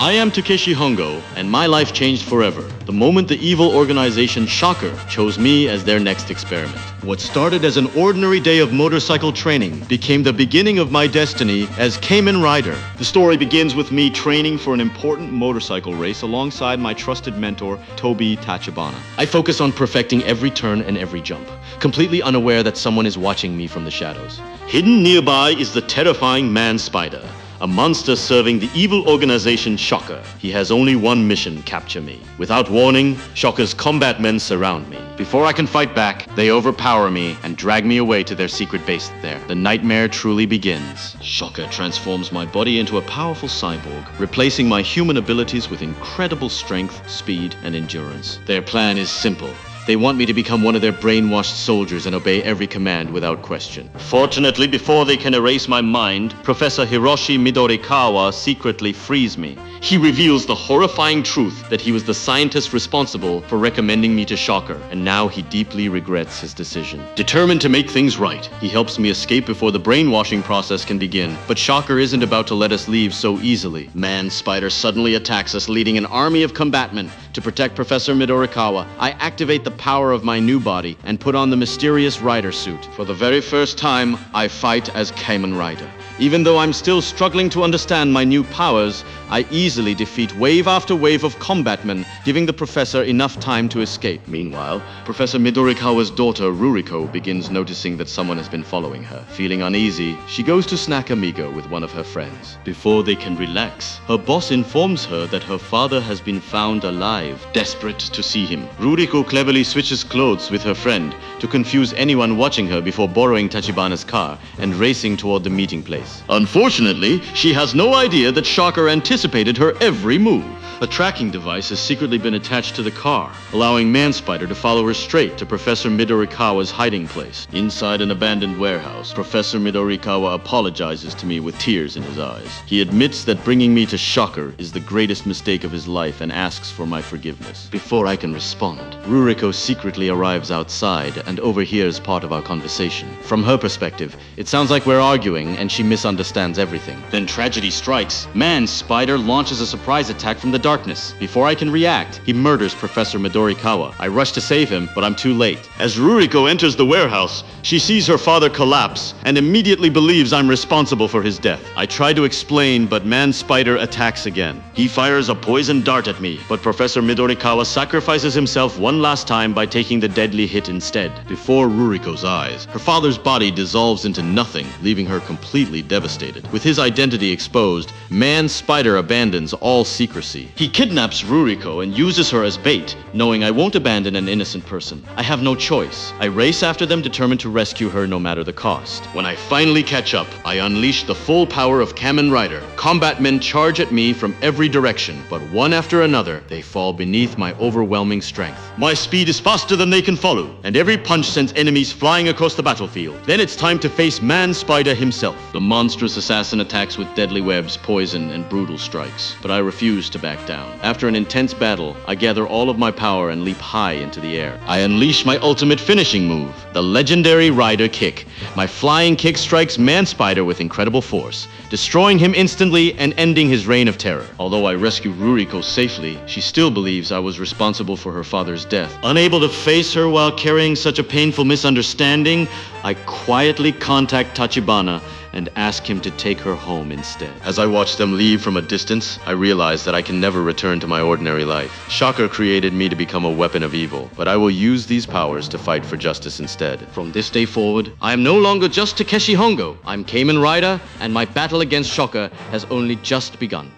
I am Takeshi Hongo, and my life changed forever the moment the evil organization Shocker chose me as their next experiment. What started as an ordinary day of motorcycle training became the beginning of my destiny as Kamen Rider. The story begins with me training for an important motorcycle race alongside my trusted mentor, Tobi Tachibana. I focus on perfecting every turn and every jump, completely unaware that someone is watching me from the shadows. Hidden nearby is the terrifying Man Spider, a monster serving the evil organization Shocker. He has only one mission: capture me. Without warning, Shocker's combat men surround me. Before I can fight back, they overpower me and drag me away to their secret base there. The nightmare truly begins. Shocker transforms my body into a powerful cyborg, replacing my human abilities with incredible strength, speed, and endurance. Their plan is simple. They want me to become one of their brainwashed soldiers and obey every command without question. Fortunately, before they can erase my mind, Professor Hiroshi Midorikawa secretly frees me. He reveals the horrifying truth that he was the scientist responsible for recommending me to Shocker, and now he deeply regrets his decision. Determined to make things right, he helps me escape before the brainwashing process can begin. But Shocker isn't about to let us leave so easily. Man Spider suddenly attacks us, leading an army of combatmen. To protect Professor Midorikawa, I activate the power of my new body and put on the mysterious rider suit. For the very first time, I fight as Kamen Rider. Even though I'm still struggling to understand my new powers, I easily defeat wave after wave of combatmen, giving the professor enough time to escape. Meanwhile, Professor Midorikawa's daughter, Ruriko, begins noticing that someone has been following her. Feeling uneasy, she goes to snack amigo with one of her friends. Before they can relax, her boss informs her that her father has been found alive. Desperate to see him, Ruriko cleverly switches clothes with her friend to confuse anyone watching her before borrowing Tachibana's car and racing toward the meeting place. Unfortunately, she has no idea that Shocker anticipated her every move. A tracking device has secretly been attached to the car, allowing Man Spider to follow her straight to Professor Midorikawa's hiding place. Inside an abandoned warehouse, Professor Midorikawa apologizes to me with tears in his eyes. He admits that bringing me to Shocker is the greatest mistake of his life and asks for my forgiveness. Before I can respond, Ruriko secretly arrives outside and overhears part of our conversation. From her perspective, it sounds like we're arguing and she misunderstands everything. Then tragedy strikes. Man Spider launches a surprise attack from the darkness. Before I can react, he murders Professor Midorikawa. I rush to save him, but I'm too late. As Ruriko enters the warehouse, she sees her father collapse and immediately believes I'm responsible for his death. I try to explain, but Man Spider attacks again. He fires a poison dart at me, but Professor Midorikawa sacrifices himself one last time by taking the deadly hit instead. Before Ruriko's eyes, her father's body dissolves into nothing, leaving her completely devastated. With his identity exposed, Man Spider abandons all secrecy. He kidnaps Ruriko and uses her as bait, knowing I won't abandon an innocent person. I have no choice. I race after them, determined to rescue her no matter the cost. When I finally catch up, I unleash the full power of Kamen Rider. Combatmen charge at me from every direction, but one after another, they fall beneath my overwhelming strength. My speed is faster than they can follow, and every punch sends enemies flying across the battlefield. Then it's time to face Man Spider himself. The monstrous assassin attacks with deadly webs, poison, and brutal strikes, but I refuse to back down. After an intense battle, I gather all of my power and leap high into the air. I unleash my ultimate finishing move, the legendary Rider Kick. My flying kick strikes Man Spider with incredible force, destroying him instantly and ending his reign of terror. Although I rescue Ruriko safely, she still believes I was responsible for her father's death. Unable to face her while carrying such a painful misunderstanding, I quietly contact Tachibana and ask him to take her home instead. As I watch them leave from a distance, I realize that I can never return to my ordinary life. Shocker created me to become a weapon of evil, but I will use these powers to fight for justice instead. From this day forward, I am no longer just Takeshi Hongo. I'm Kamen Rider, and my battle against Shocker has only just begun.